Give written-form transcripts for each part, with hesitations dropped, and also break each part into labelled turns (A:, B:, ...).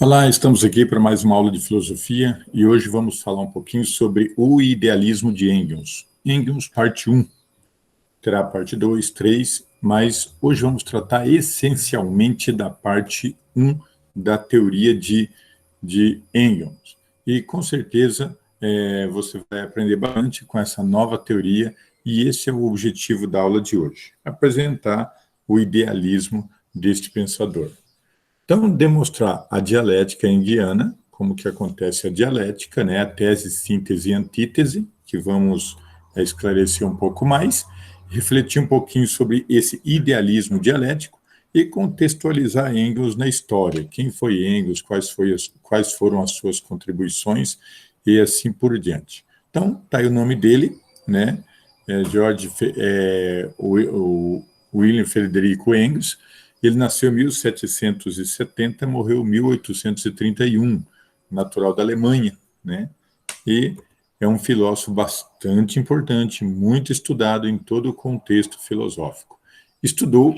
A: Olá, estamos aqui para mais uma aula de filosofia e hoje vamos falar um pouquinho sobre o idealismo de Engels. Engels, parte 1, terá parte 2, 3, mas hoje vamos tratar essencialmente da parte 1 da teoria de Engels. E com certeza você vai aprender bastante com essa nova teoria e esse é o objetivo da aula de hoje, apresentar o idealismo deste pensador. Então, demonstrar a dialética enguiana, como que acontece a dialética, né, a tese, síntese e antítese, que vamos esclarecer um pouco mais, refletir um pouquinho sobre esse idealismo dialético e contextualizar Engels na história. Quem foi Engels, quais foram as suas contribuições e assim por diante. Então, tá aí o nome dele, né, William Frederico Engels. Ele nasceu em 1770, morreu em 1831, natural da Alemanha, né? E é um filósofo bastante importante, muito estudado em todo o contexto filosófico. Estudou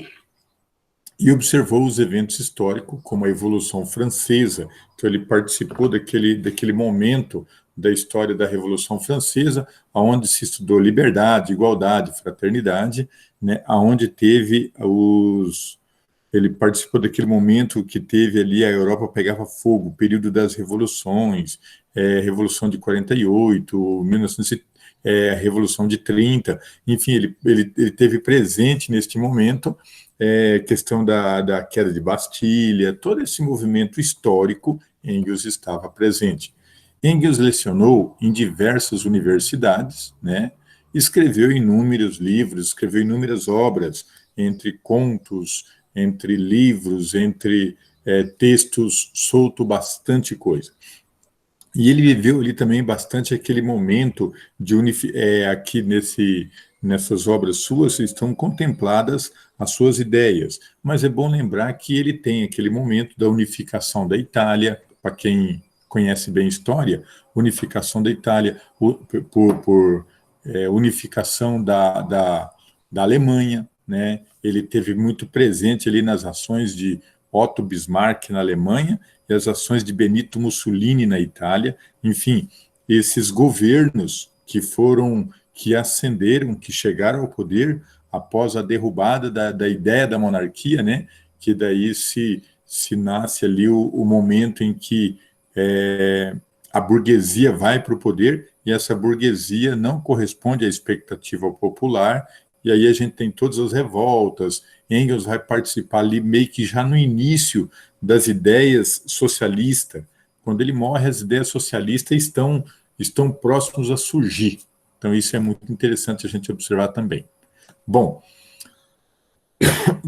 A: e observou os eventos históricos, como a Revolução Francesa. Então, ele participou daquele momento da história da Revolução Francesa, onde se estudou liberdade, igualdade, fraternidade, né? Onde teve ele participou daquele momento que teve ali, a Europa pegava fogo, o período das revoluções, Revolução de 48, 1900, Revolução de 30, enfim, ele teve presente neste momento, questão da queda de Bastilha, todo esse movimento histórico, Engels estava presente. Engels lecionou em diversas universidades, né? Escreveu inúmeros livros, escreveu inúmeras obras, entre contos, entre livros, entre textos, solto bastante coisa. E ele viveu ali também bastante aquele momento de aqui nessas obras suas estão contempladas as suas ideias, mas é bom lembrar que ele tem aquele momento da unificação da Itália, para quem conhece bem a história, unificação da Itália por unificação da Alemanha, né? Ele teve muito presente ali nas ações de Otto Bismarck na Alemanha e as ações de Benito Mussolini na Itália. Enfim, esses governos que ascenderam, que chegaram ao poder após a derrubada da ideia da monarquia, né? Que daí se nasce ali o momento em que a burguesia vai para o poder e essa burguesia não corresponde à expectativa popular, e aí a gente tem todas as revoltas. Engels vai participar ali meio que já no início das ideias socialistas. Quando ele morre, as ideias socialistas estão próximos a surgir. Então isso é muito interessante a gente observar também. Bom,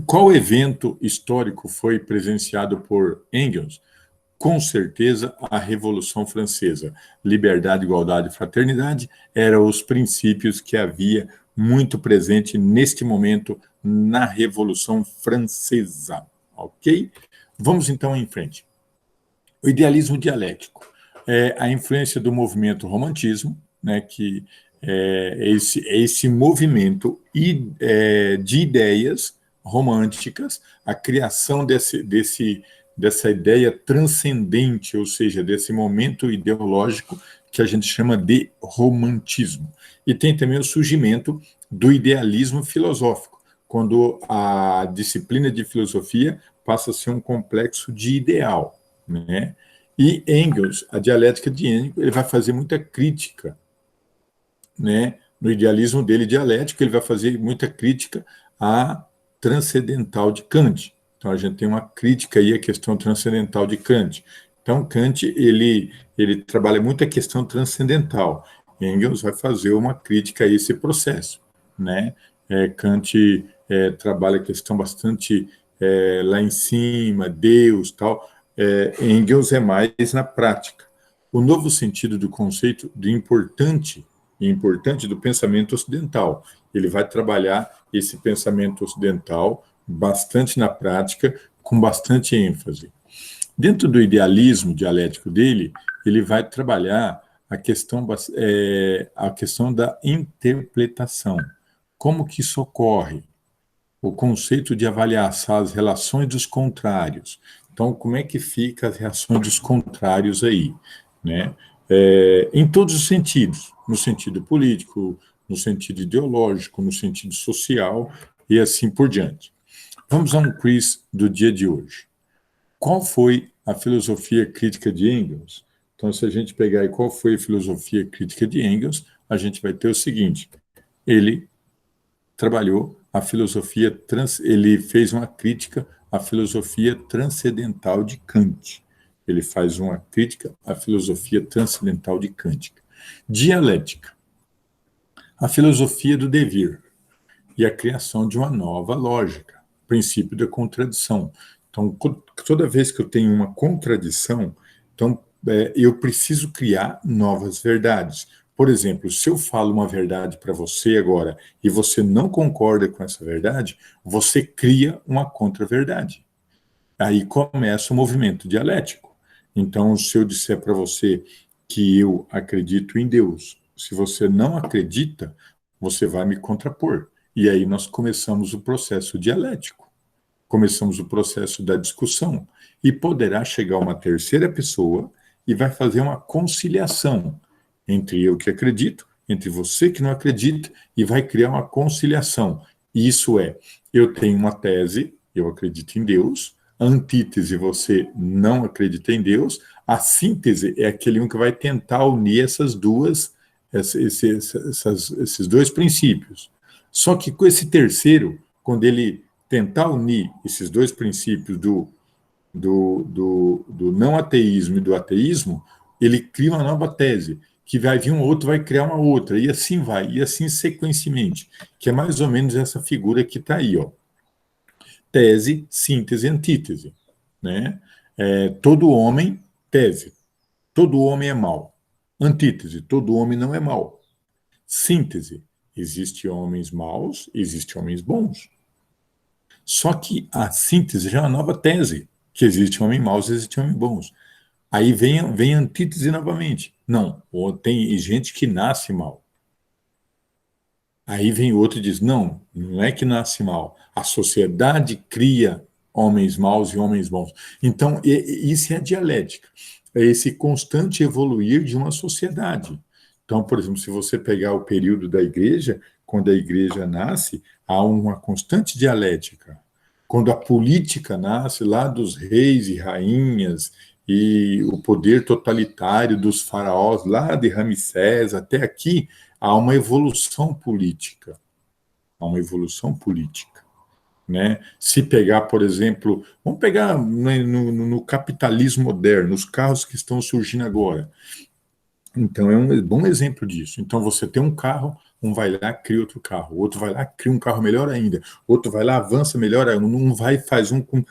A: qual evento histórico foi presenciado por Engels? Com certeza, a Revolução Francesa. Liberdade, igualdade e fraternidade eram os princípios que havia muito presente neste momento na Revolução Francesa. Ok? Vamos então em frente. O idealismo dialético é a influência do movimento romantismo, né, que é esse movimento de ideias românticas, a criação dessa ideia transcendente, ou seja, desse momento ideológico que a gente chama de romantismo. E tem também o surgimento do idealismo filosófico, quando a disciplina de filosofia passa a ser um complexo de ideal, né? E Engels, a dialética de Engels, ele vai fazer muita crítica, né? No idealismo dele dialético, ele vai fazer muita crítica à transcendental de Kant. Então, a gente tem uma crítica aí à questão transcendental de Kant. Então, Kant, ele trabalha muito a questão transcendental. Engels vai fazer uma crítica a esse processo, né? Kant trabalha a questão bastante lá em cima, Deus, tal. Engels é mais na prática. O novo sentido do conceito de importante do pensamento ocidental. Ele vai trabalhar esse pensamento ocidental bastante na prática, com bastante ênfase. Dentro do idealismo dialético dele, ele vai trabalhar a questão da interpretação. Como que isso ocorre? o conceito de avaliar as relações dos contrários. Então, como é que fica as reações dos contrários aí, né? Em todos os sentidos, no sentido político, no sentido ideológico, no sentido social e assim por diante. Vamos a um quiz do dia de hoje. Qual foi a filosofia crítica de Engels? Então, se a gente pegar aí qual foi a filosofia crítica de Engels, a gente vai ter o seguinte: ele trabalhou a filosofia ele fez uma crítica à filosofia transcendental de Kant. Ele faz uma crítica à filosofia transcendental de Kant. Dialética, a filosofia do devir e a criação de uma nova lógica, princípio da contradição. Então, toda vez que eu tenho uma contradição, então eu preciso criar novas verdades. Por exemplo, se eu falo uma verdade para você agora e você não concorda com essa verdade, você cria uma contra-verdade. Aí começa o movimento dialético. Então, se eu disser para você que eu acredito em Deus, se você não acredita, você vai me contrapor. E aí nós começamos o processo dialético, começamos o processo da discussão. E poderá chegar uma terceira pessoa e vai fazer uma conciliação entre eu que acredito, entre você que não acredita, e vai criar uma conciliação. Isso é, eu tenho uma tese, eu acredito em Deus, a antítese, você não acredita em Deus, a síntese é aquele um que vai tentar unir essas duas, esses dois princípios. Só que com esse terceiro, quando ele tentar unir esses dois princípios do não ateísmo e do ateísmo, ele cria uma nova tese, que vai vir um outro, vai criar uma outra, e assim vai, e assim sequencialmente, que é mais ou menos essa figura que está aí, ó. Tese, síntese, antítese, né? Todo homem, tese, todo homem é mau. Antítese, todo homem não é mau. Síntese, existem homens maus, existem homens bons. Só que a síntese já é uma nova tese, que existe homem maus, existe homem bons. Aí vem a antítese novamente. Não, tem gente que nasce mal. Aí vem outro e diz, não, não é que nasce mal. A sociedade cria homens maus e homens bons. Então, isso é a dialética. É esse constante evoluir de uma sociedade. Então, por exemplo, se você pegar o período da igreja, quando a igreja nasce, há uma constante dialética. Quando a política nasce, lá dos reis e rainhas, e o poder totalitário dos faraós, lá de Ramsés até aqui, há uma evolução política. Há uma evolução política. Né? Se pegar, por exemplo, vamos pegar no capitalismo moderno, os carros que estão surgindo agora. Então, é um bom exemplo disso. Então, você tem um carro, um vai lá, cria outro carro, outro vai lá, cria um carro melhor ainda, outro vai lá, avança melhor ainda, um vai faz um com...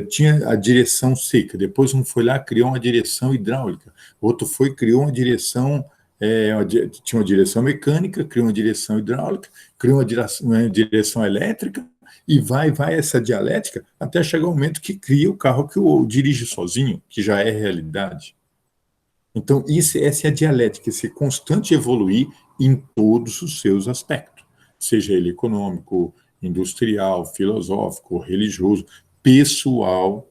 A: tinha a direção seca, depois um foi lá, criou uma direção hidráulica, outro foi, criou uma direção, tinha uma direção mecânica, criou uma direção hidráulica, criou uma direção elétrica, e vai essa dialética, até chegar o momento que cria o carro que o dirige sozinho, que já é realidade. Então, essa é a dialética, esse constante evoluir em todos os seus aspectos, seja ele econômico, industrial, filosófico, religioso, pessoal.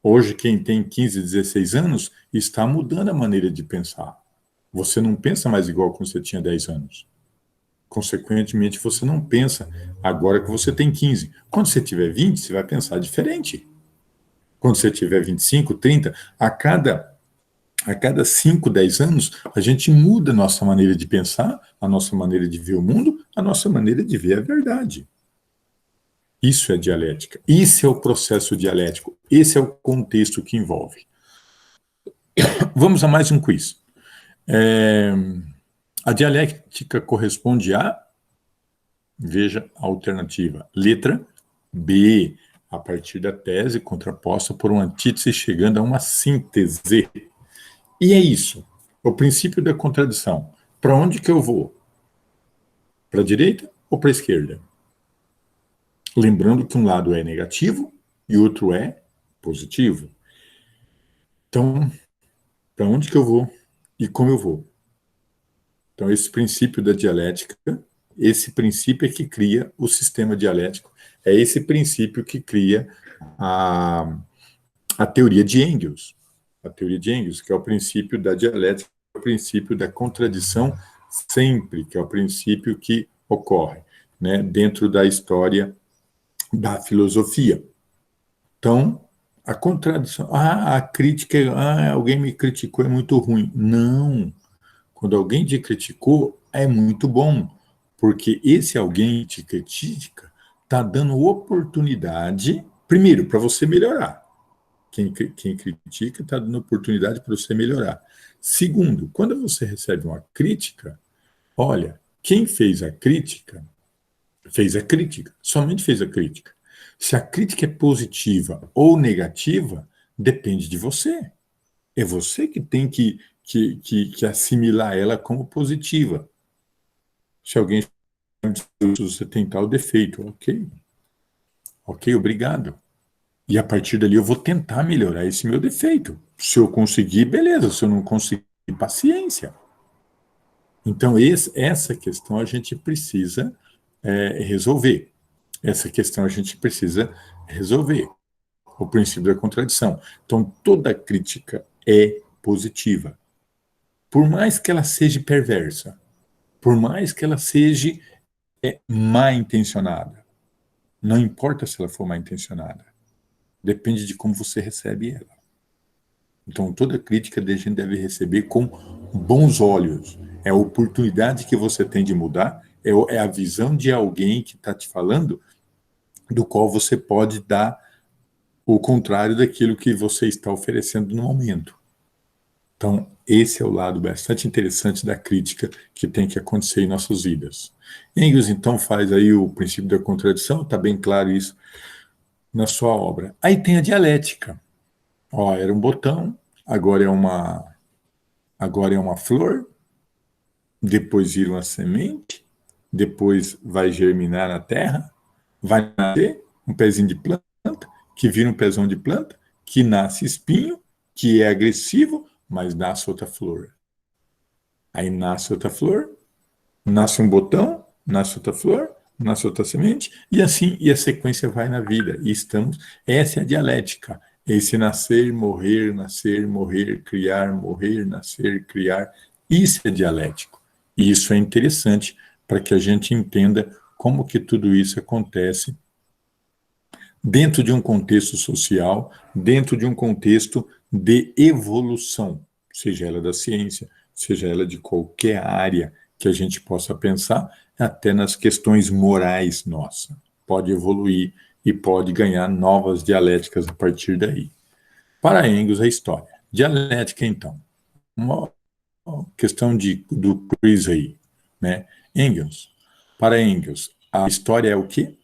A: Hoje, quem tem 15, 16 anos está mudando a maneira de pensar. Você não pensa mais igual quando você tinha 10 anos. Consequentemente, você não pensa agora que você tem 15. Quando você tiver 20, você vai pensar diferente. Quando você tiver 25, 30, a cada 5, 10 anos, a gente muda a nossa maneira de pensar, a nossa maneira de ver o mundo, a nossa maneira de ver a verdade. Isso é dialética. Isso é o processo dialético. Esse é o contexto que envolve. Vamos a mais um quiz. A dialética corresponde a, veja a alternativa, letra B, a partir da tese contraposta por uma antítese chegando a uma síntese. E é isso, o princípio da contradição. Para onde que eu vou? Para a direita ou para a esquerda? Lembrando que um lado é negativo e o outro é positivo. Então, para onde que eu vou e como eu vou? Então, esse princípio da dialética Esse princípio é que cria o sistema dialético, é esse princípio que cria a teoria de Engels. A teoria de Engels, que é o princípio da dialética, o princípio da contradição sempre, que é o princípio que ocorre, né, dentro da história da filosofia. Então, a contradição, a crítica, alguém me criticou, é muito ruim. Não, quando alguém te criticou, é muito bom, porque esse alguém te critica está dando oportunidade, primeiro, para você melhorar. Quem critica está dando oportunidade para você melhorar. Segundo, quando você recebe uma crítica, olha, quem fez a crítica, somente fez a crítica. Se a crítica é positiva ou negativa, depende de você. É você que tem que assimilar ela como positiva. Se alguém diz você tem tal defeito, ok, obrigado. E a partir dali eu vou tentar melhorar esse meu defeito. Se eu conseguir, beleza. Se eu não conseguir, paciência. Então, essa questão a gente precisa resolver. Essa questão a gente precisa resolver. O princípio da contradição. Então, toda crítica é positiva. Por mais que ela seja perversa, por mais que ela seja mal intencionada, não importa se ela for mal intencionada, depende de como você recebe ela. Então, toda crítica a gente deve receber com bons olhos. É a oportunidade que você tem de mudar, é a visão de alguém que está te falando, do qual você pode dar o contrário daquilo que você está oferecendo no momento. Então, esse é o lado bastante interessante da crítica que tem que acontecer em nossas vidas. Engels, então, faz aí o princípio da contradição, está bem claro isso na sua obra. Aí tem a dialética. Ó, era um botão, agora é uma flor, depois vira uma semente, depois vai germinar na terra, vai nascer um pezinho de planta, que vira um pezão de planta, que nasce espinho, que é agressivo, mas nasce outra flor. Aí nasce outra flor, nasce um botão, nasce outra flor, nasce outra semente, e assim, e a sequência vai na vida. E essa é a dialética. Esse nascer, morrer, criar, morrer, nascer, criar. Isso é dialético. E isso é interessante para que a gente entenda como que tudo isso acontece dentro de um contexto social, dentro de um contexto de evolução, seja ela da ciência, seja ela de qualquer área que a gente possa pensar, até nas questões morais nossas. Pode evoluir e pode ganhar novas dialéticas a partir daí. Para Engels, a história. Dialética, então. Uma questão do quiz aí, né? Engels. Para Engels, a história é o quê?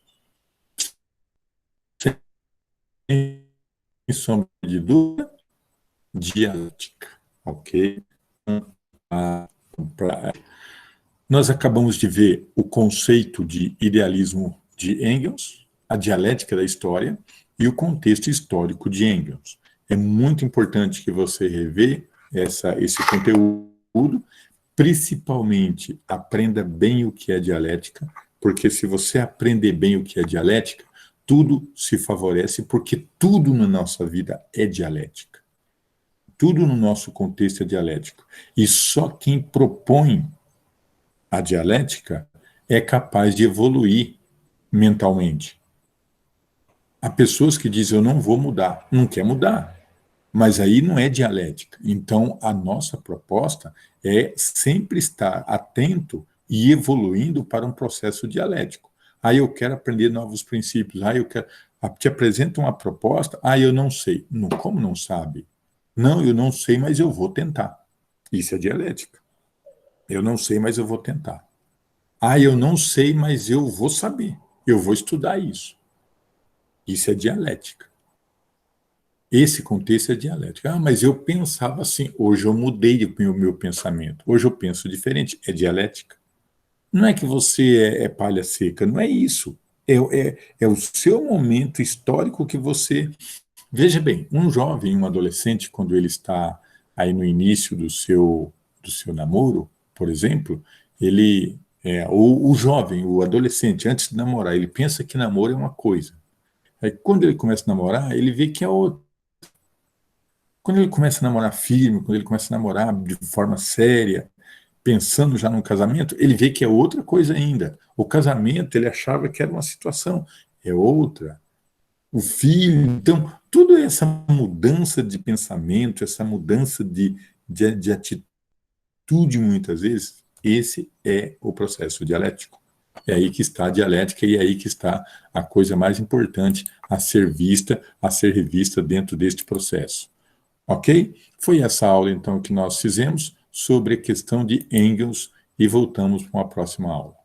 A: Sem sombra de dúvida, dialética, ok? Nós acabamos de ver o conceito de idealismo de Engels, a dialética da história e o contexto histórico de Engels. É muito importante que você revê esse conteúdo, principalmente aprenda bem o que é dialética, porque se você aprender bem o que é dialética, tudo se favorece, porque tudo na nossa vida é dialética. Tudo no nosso contexto é dialético. E só quem propõe a dialética é capaz de evoluir mentalmente. Há pessoas que dizem, eu não vou mudar, não quer mudar, mas aí não é dialética. Então, a nossa proposta é sempre estar atento e evoluindo para um processo dialético. Aí eu quero aprender novos princípios, aí eu quero... Te apresento uma proposta, eu não sei. Não, como não sabe? Não, eu não sei, mas eu vou tentar. Isso é dialética. Eu não sei, mas eu vou tentar. Eu não sei, mas eu vou saber. Eu vou estudar isso. Isso é dialética. Esse contexto é dialética. Mas eu pensava assim. Hoje eu mudei o meu pensamento. Hoje eu penso diferente. É dialética. Não é que você é palha seca. Não é isso. É o seu momento histórico que você... Veja bem, um jovem, um adolescente, quando ele está aí no início do seu namoro, por exemplo, ele O jovem, o adolescente, antes de namorar, ele pensa que namoro é uma coisa. Aí, quando ele começa a namorar, ele vê que é outra. Quando ele começa a namorar firme, quando ele começa a namorar de forma séria, pensando já no casamento, ele vê que é outra coisa ainda. O casamento, ele achava que era uma situação, é outra. O filho, então, toda essa mudança de pensamento, essa mudança de atitude, muitas vezes, esse é o processo dialético. É aí que está a dialética e é aí que está a coisa mais importante a ser vista, a ser revista dentro deste processo. Ok? Foi essa aula, então, que nós fizemos sobre a questão de Engels e voltamos para uma próxima aula.